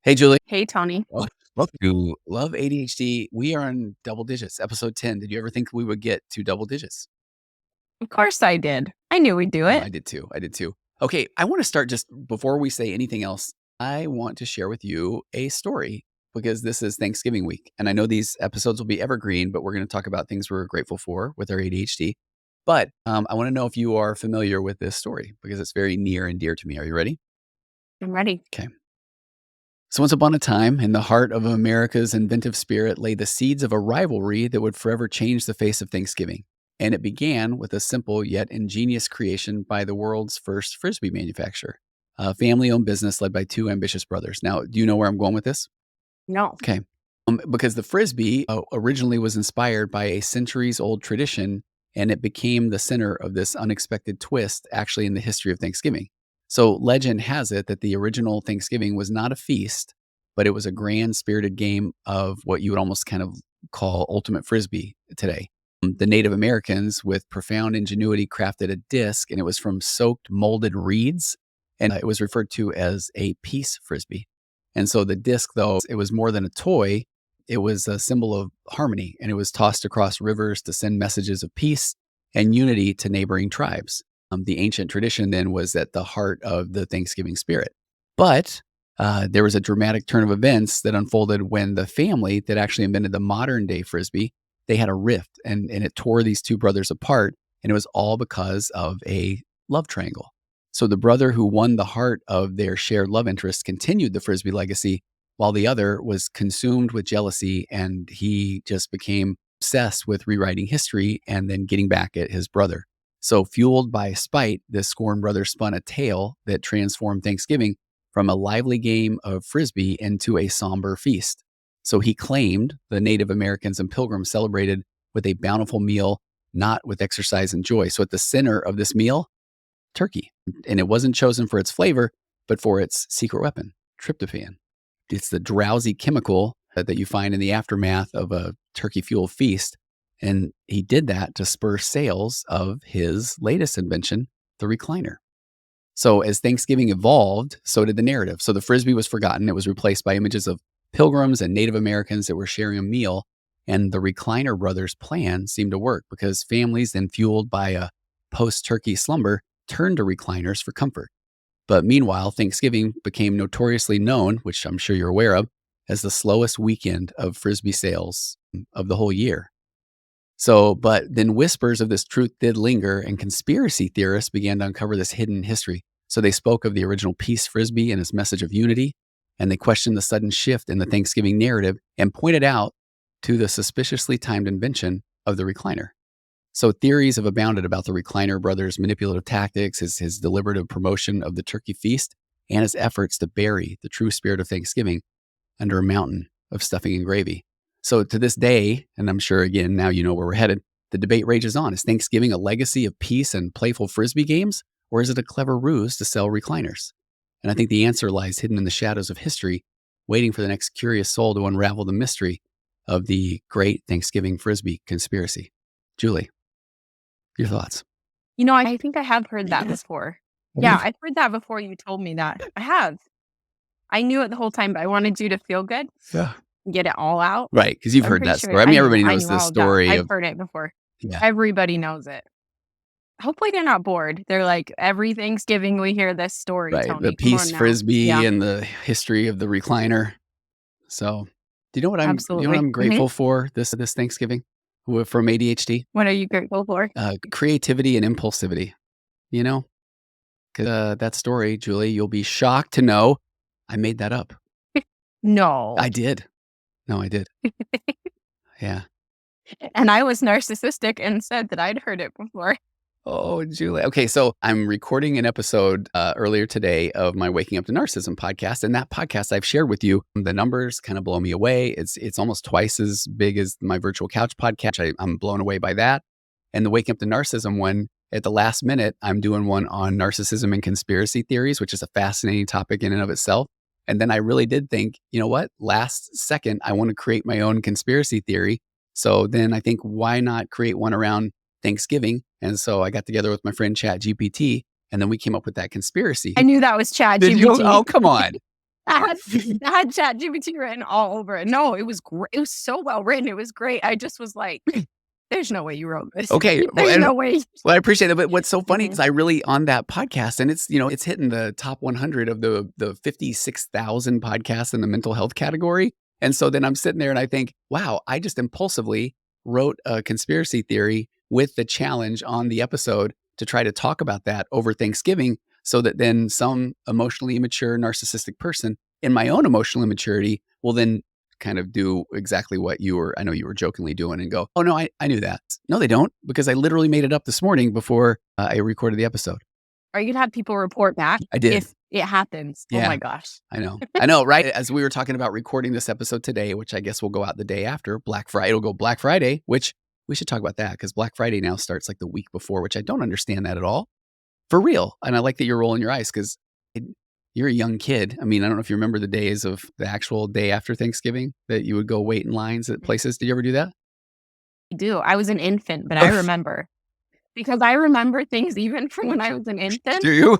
Hey, Julie. Hey, Tony. Welcome to Love ADHD. We are on double digits, episode 10. Did you ever think we would get to double digits? Of course I did. I knew we'd do Oh, it. I did too. I did too. Okay, I want to start just before we say anything else. I want to share with you a story because this is Thanksgiving week. And I know these episodes will be evergreen, but we're going to talk about things we're grateful for with our ADHD. But I want to know if you are familiar with this story because it's very near and dear to me. Are you ready? I'm ready. Okay. So once upon a time, in the heart of America's inventive spirit lay the seeds of a rivalry that would forever change the face of Thanksgiving. And it began with a simple yet ingenious creation by the world's first Frisbee manufacturer, a family-owned business led by two ambitious brothers. Now, do you know where I'm going with this? No. Okay. Because the Frisbee originally was inspired by a centuries-old tradition, and it became the center of this unexpected twist actually in the history of Thanksgiving. So legend has it that the original Thanksgiving was not a feast, but it was a grand spirited game of what you would almost kind of call ultimate Frisbee today. The Native Americans, with profound ingenuity, crafted a disc, and it was from soaked molded reeds, and it was referred to as a peace Frisbee. And so the disc, though, it was more than a toy, it was a symbol of harmony, and it was tossed across rivers to send messages of peace and unity to neighboring tribes. The ancient tradition then was at the heart of the Thanksgiving spirit. But there was a dramatic turn of events that unfolded when the family that actually invented the modern day Frisbee, they had a rift and it tore these two brothers apart. And it was all because of a love triangle. So the brother who won the heart of their shared love interest continued the Frisbee legacy, while the other was consumed with jealousy and he just became obsessed with rewriting history and then getting back at his brother. So fueled by spite, this scorned brother spun a tale that transformed Thanksgiving from a lively game of Frisbee into a somber feast. So he claimed the Native Americans and Pilgrims celebrated with a bountiful meal, not with exercise and joy. So at the center of this meal, turkey. And it wasn't chosen for its flavor, but for its secret weapon, tryptophan. It's the drowsy chemical that you find in the aftermath of a turkey-fueled feast. And he did that to spur sales of his latest invention, the recliner. So as Thanksgiving evolved, so did the narrative. So the Frisbee was forgotten. It was replaced by images of pilgrims and Native Americans that were sharing a meal. And the recliner brothers' plan seemed to work because families, then fueled by a post-turkey slumber, turned to recliners for comfort. But meanwhile, Thanksgiving became notoriously known, which I'm sure you're aware of, as the slowest weekend of Frisbee sales of the whole year. So, but then whispers of this truth did linger, and conspiracy theorists began to uncover this hidden history. So they spoke of the original peace Frisbee and its message of unity, and they questioned the sudden shift in the Thanksgiving narrative and pointed out to the suspiciously timed invention of the recliner. So theories have abounded about the recliner brothers' manipulative tactics, his deliberative promotion of the turkey feast, and his efforts to bury the true spirit of Thanksgiving under a mountain of stuffing and gravy. So to this day, and I'm sure again, now you know where we're headed, the debate rages on. Is Thanksgiving a legacy of peace and playful Frisbee games, or is it a clever ruse to sell recliners? And I think the answer lies hidden in the shadows of history, waiting for the next curious soul to unravel the mystery of the great Thanksgiving Frisbee conspiracy. Julie, your thoughts? I think I have heard that before. Yeah, I've heard that before you told me that. I have. I knew it the whole time, but I wanted you to feel good. Yeah. Get it all out. Right, because you've I'm heard pretty that sure story. I mean, everybody I knows knew this all of that. story I've of, heard it before. yeah, Everybody knows it. Hopefully they're not bored. They're like, every Thanksgiving we hear this story, right, the Tony. Come peace on now. Frisbee Yeah, and the history of the recliner. So, do you know what absolutely. I'm grateful for this Thanksgiving from ADHD? What are you grateful for? Creativity and impulsivity. You know, 'cause, that story, Julie, you'll be shocked to know I made that up. No. I did. No, I did. Yeah. And I was narcissistic and said that I'd heard it before. Oh, Julie. Okay, so I'm recording an episode earlier today of my Waking Up to Narcissism podcast, and that podcast I've shared with you. The numbers kind of blow me away. It's almost twice as big as my virtual couch podcast. I'm blown away by that. And the Waking Up to Narcissism one, at the last minute, I'm doing one on narcissism and conspiracy theories, which is a fascinating topic in and of itself. And then I really did think, you know what? Last second, I want to create my own conspiracy theory. So then I think, why not create one around Thanksgiving? And so I got together with my friend Chat GPT, and then we came up with that conspiracy. I knew that was Chad Did you? GPT. Oh, come on. I had ChatGPT written all over it. No, it was great. It was so well written. It was great. I just was like, there's no way you wrote this. Okay. Well, There's no way. well, I appreciate it. But what's so funny Mhm. is I really on that podcast, and it's hitting the top 100 of the 56,000 podcasts in the mental health category. And so then I'm sitting there and I think, wow, I just impulsively wrote a conspiracy theory with the challenge on the episode to try to talk about that over Thanksgiving, so that then some emotionally immature narcissistic person in my own emotional immaturity will then kind of do exactly what I know you were jokingly doing and go, oh no, I knew that. No, they don't, because I literally made it up this morning before I recorded the episode. Are you gonna have people report back I did. if it happens? Oh Yeah, my gosh. I know. I know, right? As we were talking about recording this episode today, which I guess will go out the day after Black Friday, it'll go Black Friday, which we should talk about that because Black Friday now starts like the week before, which I don't understand that at all. For real. And I like that you're rolling your eyes because you're a young kid. I mean, I don't know if you remember the days of the actual day after Thanksgiving that you would go wait in lines at places. Did you ever do that? I do. I was an infant, but I remember because I remember things even from when I was an infant. Do you?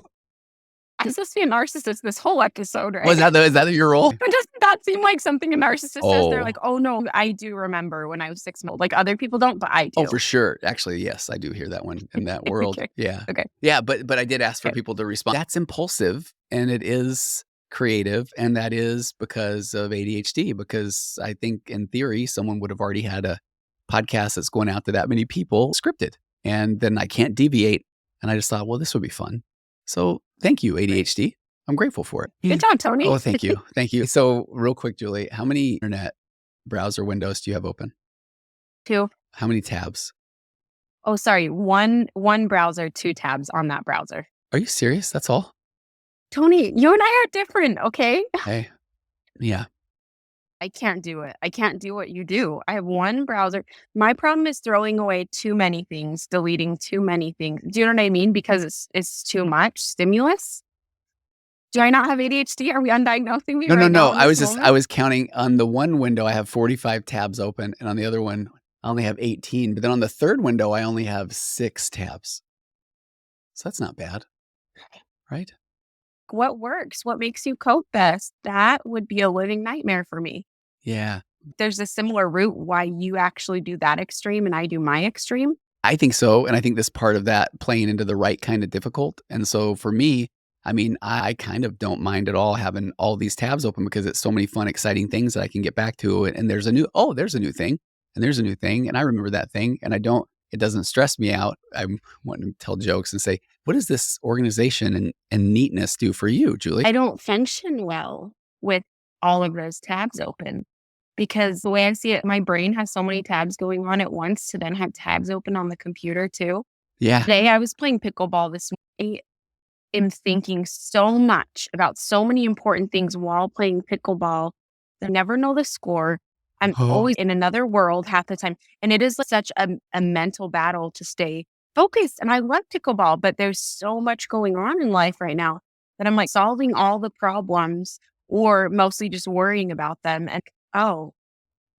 I'm supposed to be a narcissist this whole episode, right? Was that is that your role? But doesn't that seem like something a narcissist says? They're Oh. like, "Oh, no, I do remember when I was 6 months old." Like, other people don't, but I Oh, do. for sure. Actually, yes, I do hear that one in that world. Okay. Yeah. Okay. Yeah, but I did ask for Okay. people to respond. That's impulsive and it is creative, and that is because of ADHD, because I think in theory someone would have already had a podcast that's going out to that many people scripted. And then I can't deviate. And I just thought, well, this would be fun. So thank you, Great. ADHD. I'm grateful for it. Good job, Tony. Oh, thank you. Thank you. So, real quick, Julie, how many internet browser windows do you have open? 2. How many tabs? Oh, sorry. One browser, 2 tabs on that browser. Are you serious? That's all? Tony, you and I are different, okay? Hey, yeah. I can't do it. I can't do what you do. I have one browser. My problem is throwing away too many things, deleting too many things. Do you know what I mean? Because it's too much stimulus. Do I not have ADHD? Are we undiagnosing me No, no, right now no. in I this was I moment? was counting on the one window. I have 45 tabs open, and on the other one, I only have 18. But then on the third window, I only have 6 tabs. So that's not bad, right? What works? What makes you cope best? That would be a living nightmare for me. Yeah. There's a similar route why you actually do that extreme and I do my extreme. I think so, and I think this part of that playing into the right kind of difficult. And so for me, I mean, I kind of don't mind at all having all these tabs open because it's so many fun, exciting things that I can get back to. And there's there's a new thing, and there's a new thing, and I remember that thing, and it doesn't stress me out. I'm wanting to tell jokes and say, what does this organization and neatness do for you, Julie? I don't function well with all of those tabs open because the way I see it, my brain has so many tabs going on at once to then have tabs open on the computer too. Yeah. Today I was playing pickleball this morning. I am thinking so much about so many important things while playing pickleball. I never know the score. I'm Oh, always in another world half the time. And it is like such a mental battle to stay focused. And I love pickleball, but there's so much going on in life right now that I'm like solving all the problems or mostly just worrying about them. And oh,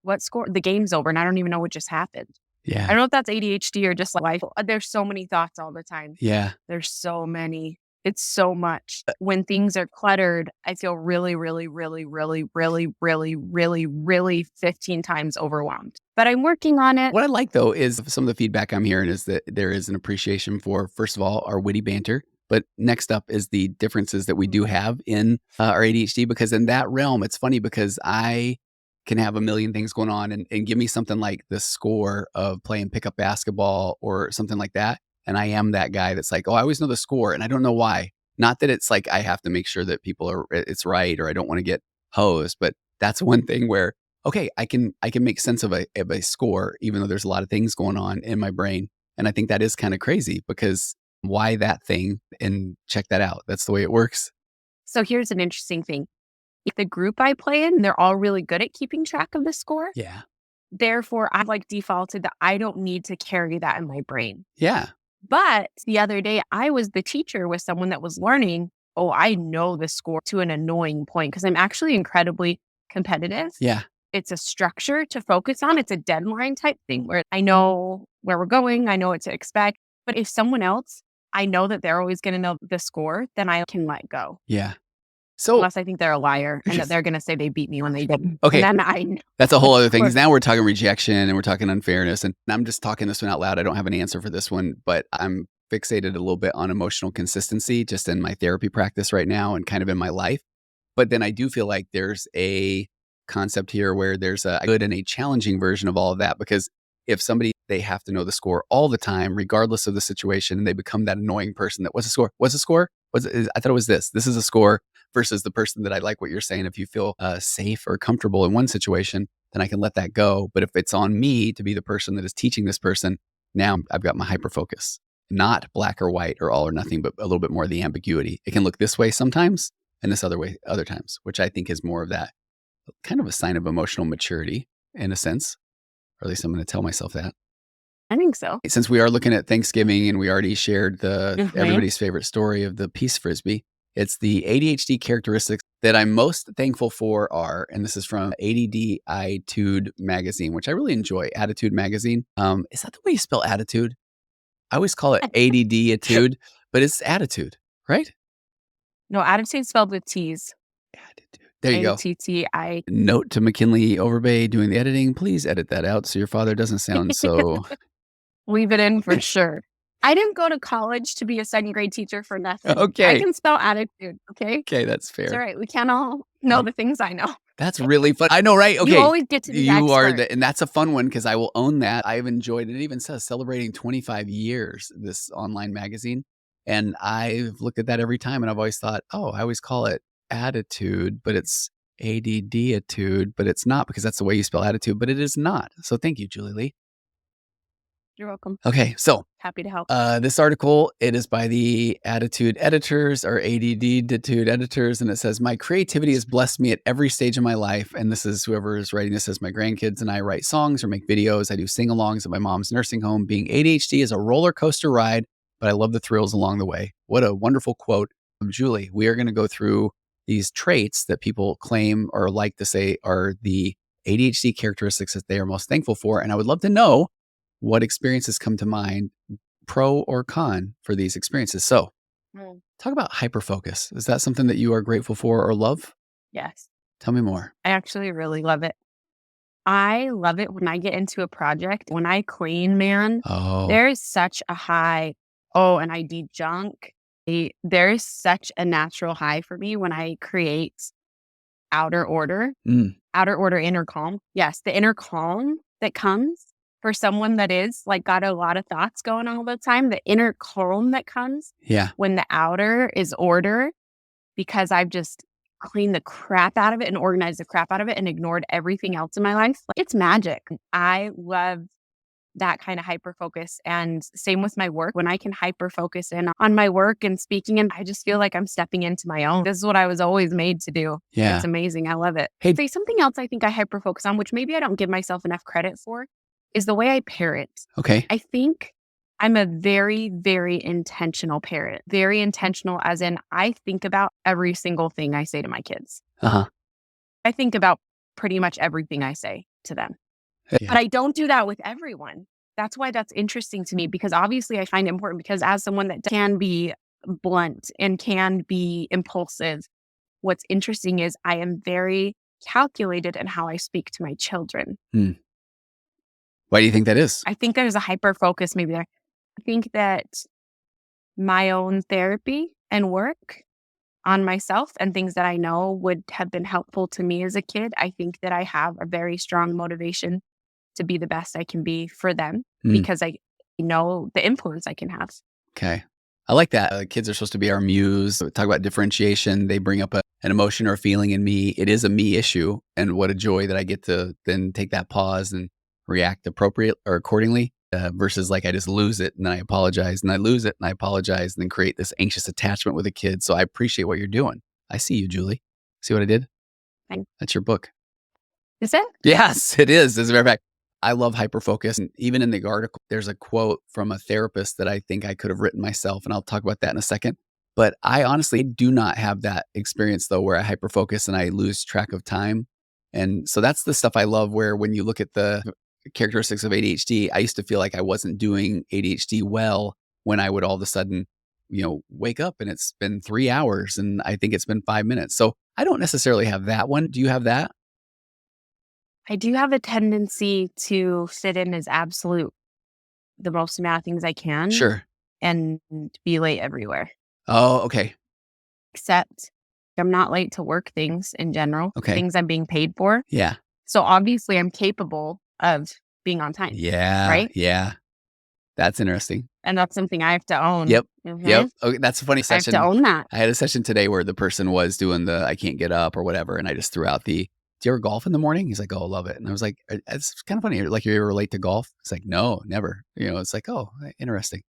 what score? The game's over and I don't even know what just happened. I yeah. don't know if that's ADHD or just like life. There's so many thoughts all the time. Yeah. There's so many. It's so much. When things are cluttered, I feel really, really, really, really, really, really, really, really 15 times overwhelmed. But I'm working on it. What I like though is some of the feedback I'm hearing is that there is an appreciation for, first of all, our witty banter. But next up is the differences that we do have in our ADHD, because in that realm, it's funny because I can have a million things going on and give me something like the score of playing pickup basketball or something like that. And I am that guy that's like, oh, I always know the score and I don't know why. Not that it's like I have to make sure that it's right or I don't want to get hosed, but that's one thing where okay, I can make sense of a score, even though there's a lot of things going on in my brain. And I think that is kind of crazy because why that thing? And check that out. That's the way it works. So here's an interesting thing. If the group I play in, they're all really good at keeping track of the score. Yeah. Therefore, I've like defaulted that I don't need to carry that in my brain. Yeah. But the other day, I was the teacher with someone that was learning. Oh, I know the score to an annoying point because I'm actually incredibly competitive. Yeah. It's a structure to focus on. It's a deadline type thing where I know where we're going. I know what to expect. But if someone else, I know that they're always going to know the score, then I can let go. Yeah. So, Unless I think they're a liar and that just they're gonna say they beat me when they didn't. And okay, then I know. that's a whole other thing, Or 'cause now we're talking rejection and we're talking unfairness, and I'm just talking this one out loud. I don't have an answer for this one, but I'm fixated a little bit on emotional consistency just in my therapy practice right now and kind of in my life. But then I do feel like there's a concept here where there's a good and a challenging version of all of that, because if somebody, they have to know the score all the time, regardless of the situation, and they become that annoying person that, what's the score? What's the score? I thought it was this. This is a score, versus the person that, I like what you're saying. If you feel safe or comfortable in one situation, then I can let that go. But if it's on me to be the person that is teaching this person, now I've got my hyper focus, not black or white or all or nothing, but a little bit more of the ambiguity. It can look this way sometimes and this other way other times, which I think is more of that kind of a sign of emotional maturity in a sense, or at least I'm going to tell myself that. I think so. Since we are looking at Thanksgiving and we already shared the Mhm. everybody's favorite story of the peace Frisbee, it's the ADHD characteristics that I'm most thankful for are, and this is from ADDitude magazine, which I really enjoy. Attitude magazine. Is that the way you spell attitude? I always call it ADDitude, but it's attitude, right? No, attitude spelled with T's. Attitude. There you go. ATTI. Note to McKinley Overbay doing the editing. Please edit that out so your father doesn't sound so. Leave it in for sure. I didn't go to college to be a second grade teacher for nothing. I Okay. can spell attitude, okay? Okay, that's It's all fair. right. We can't all know the things I know. That's really fun. I know, right? You Okay. always get to be the You are expert. the, and that's a fun one because I will own that. I've enjoyed it. It even says celebrating 25 years, this online magazine. And I've looked at that every time and I've always thought, oh, I always call it attitude, but it's ADDitude, but it's not, because that's the way you spell attitude, but it is not. So thank you, Julie Lee. You're welcome. Okay. So Happy to help. this article, it is by the Attitude Editors, or ADDitude Editors, and it says, my creativity has blessed me at every stage of my life. And this is whoever is writing this says, my grandkids and I write songs or make videos. I do sing-alongs at my mom's nursing home. Being ADHD is a roller coaster ride, but I love the thrills along the way. What a wonderful quote from Julie. We are going to go through these traits that people claim or like to say are the ADHD characteristics that they are most thankful for. And I would love to know what experiences come to mind, pro or con, for these experiences. So, Mm, talk about hyperfocus. Is that something that you are grateful for or love? yes. Tell me more. I actually really love it. I love it when I get into a project. When I clean, man, Oh, there is such a high. Oh, and I de-junk. There is such a natural high for me when I create outer order. mm, Outer order, inner calm. Yes, the inner calm that comes for someone that is like got a lot of thoughts going on all the time, the inner calm that comes yeah, when the outer is order, because I've just cleaned the crap out of it and organized the crap out of it and ignored everything else in my life. Like, it's magic. I love that kind of hyper focus. And same with my work. When I can hyper focus in on my work and speaking, and I just feel like I'm stepping into my own. This is what I was always made to do. yeah. It's amazing. I love it. Hey, Say something else I think I hyper focus on, which maybe I don't give myself enough credit for, is the way I parent. okay. I think I'm a very, very intentional parent. Very intentional, as in I think about every single thing I say to my kids. Uh-huh. I think about pretty much everything I say to them. Yeah. But I don't do that with everyone. That's why that's interesting to me, because obviously I find it important, because as someone that can be blunt and can be impulsive, what's interesting is I am very calculated in how I speak to my children. Hmm. Why do you think that is? I think there's a hyper focus maybe there. I think that my own therapy and work on myself and things that I know would have been helpful to me as a kid, I think that I have a very strong motivation to be the best I can be for them, Hmm. because I know the influence I can have. Okay. I like that. Kids are supposed to be our muse. Talk about differentiation. They bring up an emotion or a feeling in me. It is a me issue. And what a joy that I get to then take that pause and react appropriate or accordingly, versus like I just lose it and then I apologize and I lose it and I apologize and then create this anxious attachment with a kid. So I appreciate what you're doing. I see you, Julie. See what I did? Thank- That's your book. Is it? Yes, it is. As a matter of fact, I love hyperfocus. And even in the article, there's a quote from a therapist that I think I could have written myself. And I'll talk about that in a second. But I honestly do not have that experience, though, where I hyperfocus and I lose track of time. And so that's the stuff I love, where when you look at the characteristics of ADHD, I used to feel like I wasn't doing ADHD well when I would all of a sudden wake up and it's been 3 hours and I think it's been 5 minutes. So I don't necessarily have that one. Do you have that? I do have a tendency to fit in as absolute the most amount of things I can Sure. and be late everywhere. Oh, okay. Except I'm not late to work things in general, Okay. things I'm being paid for. Yeah. So obviously I'm capable of being on time, Yeah. right? Yeah. That's interesting. And that's something I have to own. Yep. Yep. Okay, that's a funny I have to session. own that. I had a session today where the person was doing the I can't get up or whatever, and I just threw out the, "Do you ever golf in the morning?" He's like, "Oh, love it." And I was like, It's kind of funny. Like, you ever relate to golf?" It's like, "No, never." It's like, "Oh, interesting."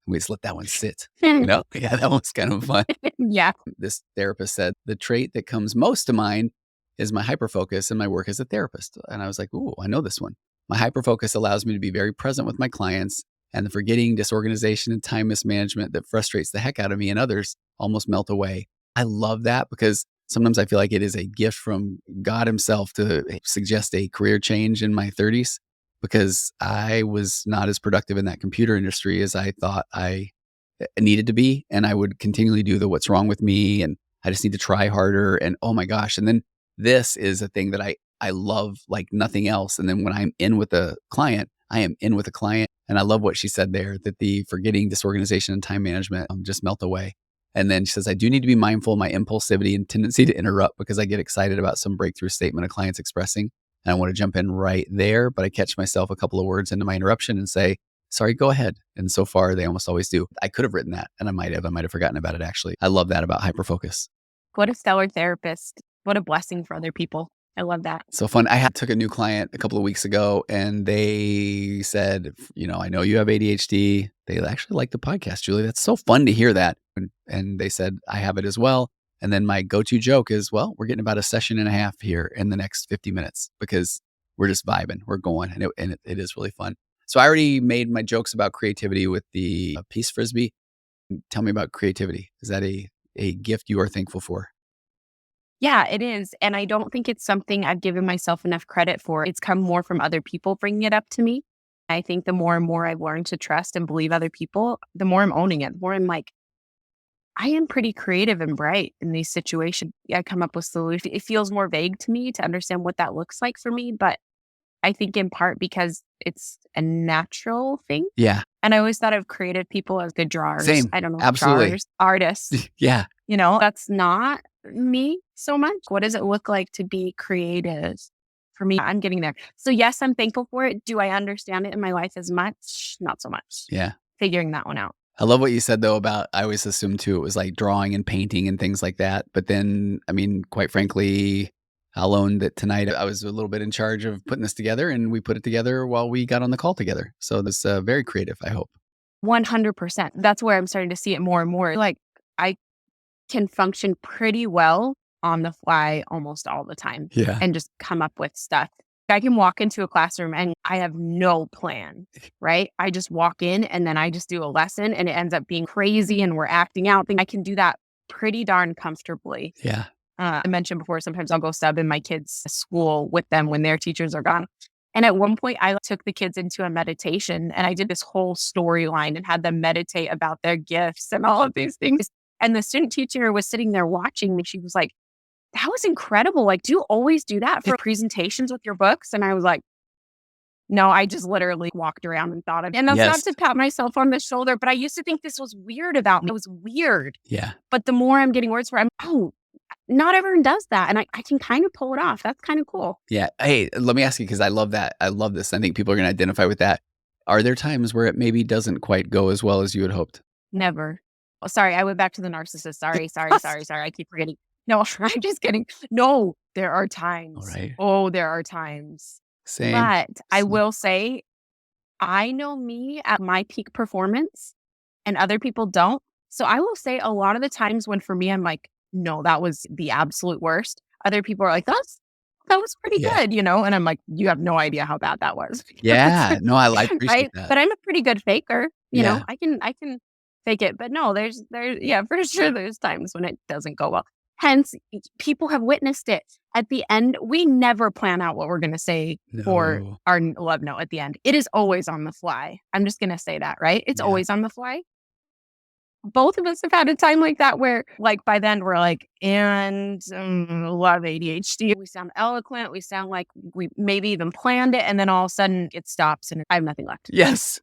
We just let that one sit. Yeah, that one's kind of fun. Yeah. This therapist said the trait that comes most to mind is my hyperfocus in my work as a therapist. And I was like, "Ooh, I know this one." My hyperfocus allows me to be very present with my clients, and the forgetting, disorganization, and time mismanagement that frustrates the heck out of me and others almost melt away. I love that because sometimes I feel like it is a gift from God Himself to suggest a career change in my 30s because I was not as productive in that computer industry as I thought I needed to be. And I would continually do the what's wrong with me. And I just need to try harder. And oh my gosh. And then this is a thing that I love like nothing else. And then when I'm in with a client, I am in with a client. And I love what she said there that the forgetting, disorganization, and time management just melt away. And then she says, I do need to be mindful of my impulsivity and tendency to interrupt because I get excited about some breakthrough statement a client's expressing. And I want to jump in right there, but I catch myself a couple of words into my interruption and say, sorry, go ahead. And so far, they almost always do. I could have written that and I might have forgotten about it actually. I love that about hyperfocus. What a stellar therapist. What a blessing for other people. I love that. So fun. Took a new client a couple of weeks ago and they said, I know you have ADHD. They actually like the podcast, Julie. That's so fun to hear that. And they said, I have it as well. And then my go-to joke is, well, we're getting about a session and a half here in the next 50 minutes because we're just vibing. We're going and it is really fun. So I already made my jokes about creativity with the piece Frisbee. Tell me about creativity. Is that a gift you are thankful for? Yeah, it is. And I don't think it's something I've given myself enough credit for. It's come more from other people bringing it up to me. I think the more and more I've learned to trust and believe other people, the more I'm owning it, the more I'm like, I am pretty creative and bright in these situations. I come up with solutions. It feels more vague to me to understand what that looks like for me. But I think in part because it's a natural thing. Yeah. And I always thought of creative people as good drawers. Same. I don't know. Absolutely. Drawers, artists. Yeah. That's not me so much. What does it look like to be creative? For me, I'm getting there. So yes, I'm thankful for it. Do I understand it in my life as much? Not so much. Yeah. Figuring that one out. I love what you said though about, I always assumed too, it was like drawing and painting and things like that. But then, quite frankly, I'll own that tonight I was a little bit in charge of putting this together and we put it together while we got on the call together. So this very creative, I hope. 100%. That's where I'm starting to see it more and more. Like I can function pretty well on the fly almost all the time. Yeah. And just come up with stuff. I can walk into a classroom and I have no plan, right? I just walk in and then I just do a lesson and it ends up being crazy and we're acting out. I can do that pretty darn comfortably. Yeah. I mentioned before, sometimes I'll go sub in my kids' school with them when their teachers are gone. And at one point, I took the kids into a meditation and I did this whole storyline and had them meditate about their gifts and all of these things. And the student teacher was sitting there watching me. She was like, that was incredible. Like, do you always do that for presentations with your books? And I was like, no, I just literally walked around and thought of it. And that's not to pat myself on the shoulder, but I used to think this was weird about me. It was weird. Yeah. But the more I'm getting words for it, not everyone does that. And I can kind of pull it off. That's kind of cool. Yeah. Hey, let me ask you, because I love that. I love this. I think people are going to identify with that. Are there times where it maybe doesn't quite go as well as you had hoped? Never. Oh, sorry. I went back to the narcissist. Sorry. I keep forgetting. No, I'm just kidding. No, there are times. All right. Oh, there are times. Same. But I will say, I know me at my peak performance and other people don't. So I will say a lot of the times when for me, I'm like, no, that was the absolute worst. Other people are like, that was pretty good, And I'm like, you have no idea how bad that was. Yeah. No, I appreciate right? that. But I'm a pretty good faker. Yeah. I can fake it. But no, there's for sure there's times when it doesn't go well. Hence, people have witnessed it. At the end, we never plan out what we're going to say for our love note at the end. It is always on the fly. I'm just going to say that, right? It's always on the fly. both of us have had a time like that where, like, by then we're like, and a lot of ADHD. We sound eloquent. We sound like we maybe even planned it. And then all of a sudden it stops and I have nothing left. Yes.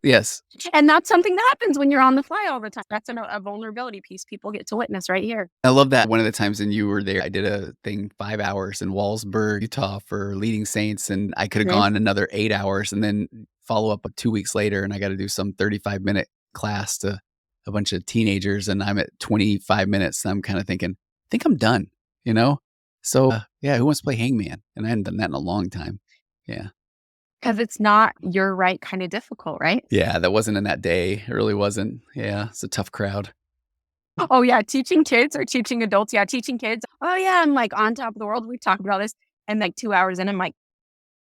Yes. And that's something that happens when you're on the fly all the time. That's a vulnerability piece people get to witness right here. I love that. One of the times when you were there, I did a thing 5 hours in Wallsburg, Utah for Leading Saints, and I could have Okay. gone another 8 hours and then follow up 2 weeks later, and I got to do some 35-minute class to a bunch of teenagers, and I'm at 25 minutes. And I'm kind of thinking, I think I'm done, you know? So, yeah, who wants to play hangman? And I hadn't done that in a long time. Yeah. Because it's not your right kind of difficult, right? Yeah, that wasn't in that day. It really wasn't. Yeah, it's a tough crowd. Oh, yeah. Teaching kids or teaching adults. Yeah. Teaching kids. Oh, yeah. I'm like on top of the world. We talked about this. And like 2 hours in, I'm like,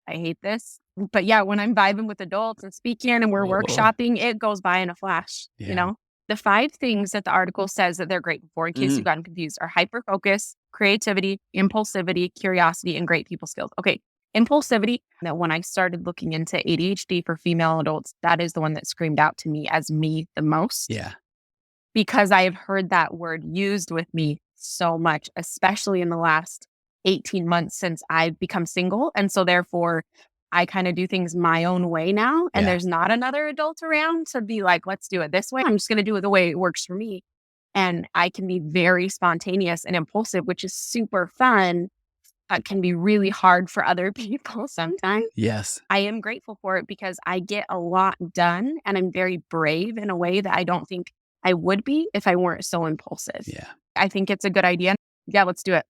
I hate this. But yeah, when I'm vibing with adults and speaking and we're Oh, workshopping, it goes by in a flash, yeah. you know? The 5 things that the article says that they're grateful for, in case you've gotten confused, are hyperfocus, creativity, impulsivity, curiosity, and great people skills. Okay. Impulsivity, that when I started looking into ADHD for female adults, that is the one that screamed out to me as me the most. Yeah. Because I have heard that word used with me so much, especially in the last 18 months since I've become single. And so therefore, I kind of do things my own way now. And Yeah. there's not another adult around to be like, let's do it this way. I'm just going to do it the way it works for me. And I can be very spontaneous and impulsive, which is super fun, but can be really hard for other people sometimes. Yes. I am grateful for it because I get a lot done and I'm very brave in a way that I don't think I would be if I weren't so impulsive. Yeah. I think it's a good idea. Yeah, let's do it.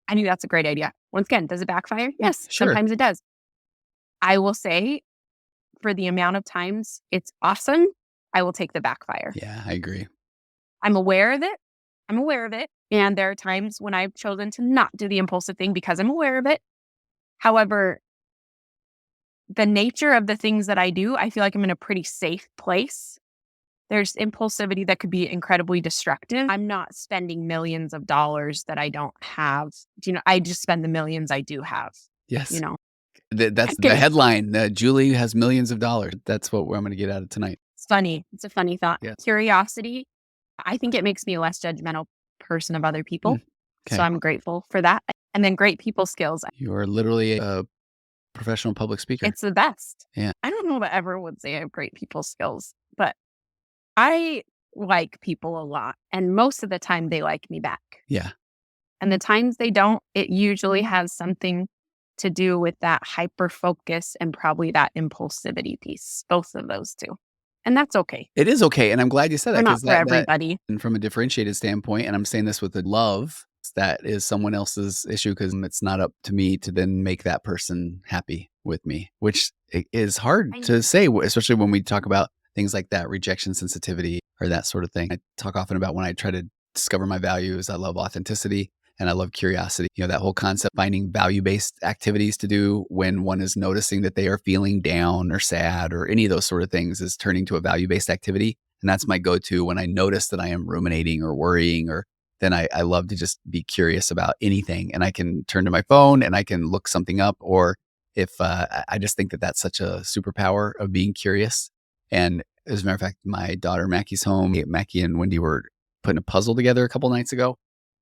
I think that's a great idea. Once again, does it backfire? Yes, Sure. sometimes it does. I will say, for the amount of times it's awesome, I will take the backfire. Yeah, I agree. I'm aware of it. I'm aware of it. And there are times when I've chosen to not do the impulsive thing because I'm aware of it. However, the nature of the things that I do, I feel like I'm in a pretty safe place. There's impulsivity that could be incredibly destructive. I'm not spending millions of dollars that I don't have. I just spend the millions I do have. Yes. You know, That's the kidding. headline. Julie has millions of dollars. That's what I'm going to get out of tonight. It's funny. It's a funny thought. Yes. Curiosity, I think it makes me a less judgmental person of other people. Okay. So I'm grateful for that. And then great people skills. You are literally a professional public speaker. It's the best. Yeah. I don't know that everyone would say I have great people skills, but I like people a lot. And most of the time they like me back. Yeah. And the times they don't, it usually has something to do with that hyper focus and probably that impulsivity piece, both of those two. And that's okay. It is okay. And I'm glad you said They're that. not 'Cause for everybody. and from a differentiated standpoint, and I'm saying this with the love, that is someone else's issue because it's not up to me to then make that person happy with me, which is hard to say, especially when we talk about things like that, rejection sensitivity or that sort of thing. I talk often about when I try to discover my values, I love authenticity and I love curiosity. That whole concept, finding value-based activities to do when one is noticing that they are feeling down or sad or any of those sort of things is turning to a value-based activity. And that's my go-to when I notice that I am ruminating or worrying, or then I love to just be curious about anything. And I can turn to my phone and I can look something up. Or if I just think that that's such a superpower of being curious. And as a matter of fact, my daughter Mackie's home. Mackie and Wendy were putting a puzzle together a couple nights ago.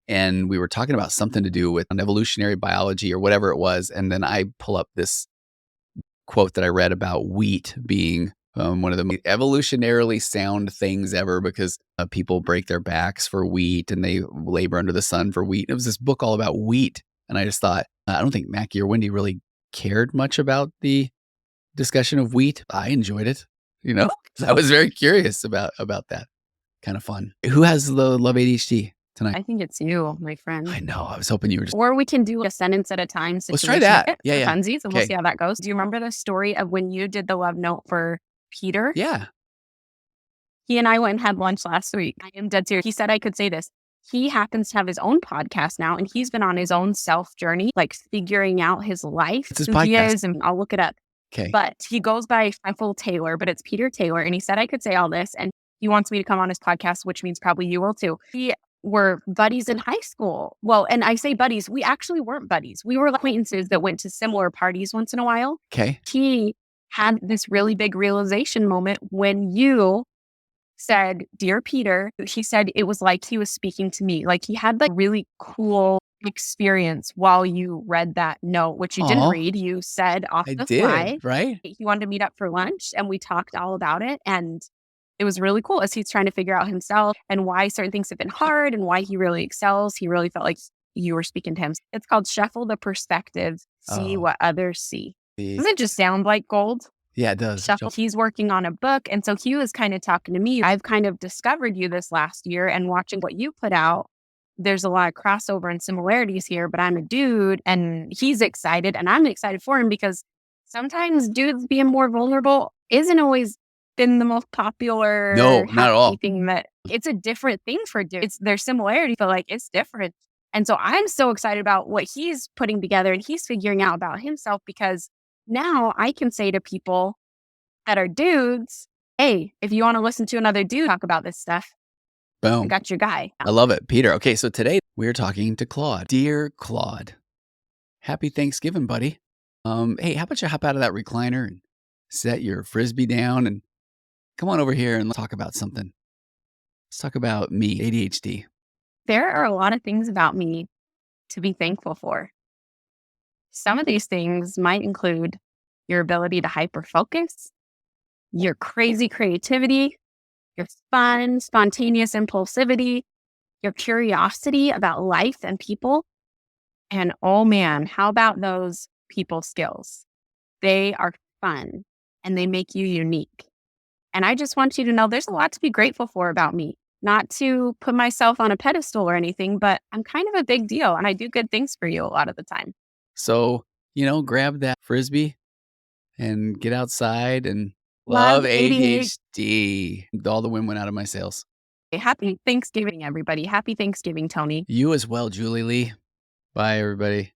And we were talking about something to do with evolutionary biology or whatever it was. And then I pull up this quote that I read about wheat being one of the most evolutionarily sound things ever because people break their backs for wheat and they labor under the sun for wheat. It was this book all about wheat. And I just thought, I don't think Mackie or Wendy really cared much about the discussion of wheat. I enjoyed it, I was very curious about that. Kind of fun. Who has the Love ADHD tonight? I think it's you, my friend. I know. I was hoping you were just. Or we can do a sentence at a time. Let's try that. Yeah. For funsies, and we'll Okay. see how that goes. Do you remember the story of when you did the love note for Peter? Yeah. He and I went and had lunch last week. I am dead serious. He said I could say this. He happens to have his own podcast now, and he's been on his own self journey, like figuring out his life. It's his who he podcast. is, and I'll look it up. Okay. But he goes by Full Taylor, but it's Peter Taylor. And he said I could say all this. And he wants me to come on his podcast, which means probably you will too. We were buddies in high school. Well, and I say buddies, we actually weren't buddies. We were acquaintances that went to similar parties once in a while. Okay. He had this really big realization moment when you said, "Dear Peter," he said it was like he was speaking to me. Like he had like really cool experience while you read that note, which you didn't Oh, read. You said off I the did, fly. right? He wanted to meet up for lunch and we talked all about it. And it was really cool as he's trying to figure out himself and why certain things have been hard and why he really excels. He really felt like you were speaking to him. It's called Shuffle the Perspective, See Oh, What Others See. the Doesn't it just sound like gold? yeah, it does. Shuffle. He's working on a book. And so he was kind of talking to me. I've kind of discovered you this last year and watching what you put out. There's a lot of crossover and similarities here, but I'm a dude and he's excited and I'm excited for him because sometimes dudes being more vulnerable isn't always been the most popular No, not at happy all. thing that it's a different thing for dudes. It's their similarity, but like it's different. And so I'm so excited about what he's putting together and he's figuring out about himself because now I can say to people that are dudes, hey, if you want to listen to another dude talk about this stuff, I Boom. got your guy. I love it. Peter. Okay, so today we're talking to Claude. Dear Claude, happy Thanksgiving, buddy. Hey, how about you hop out of that recliner and set your Frisbee down and come on over here and let's talk about something. Let's talk about me, ADHD. There are a lot of things about me to be thankful for. Some of these things might include your ability to hyperfocus, your crazy creativity, your fun, spontaneous impulsivity, your curiosity about life and people. And oh man, how about those people skills? They are fun and they make you unique. And I just want you to know there's a lot to be grateful for about me. Not to put myself on a pedestal or anything, but I'm kind of a big deal and I do good things for you a lot of the time. So, grab that Frisbee and get outside and love Love ADHD. ADHD. All the wind went out of my sails. Happy Thanksgiving, everybody. Happy Thanksgiving, Tony. You as well, Julie Lee. Bye, everybody.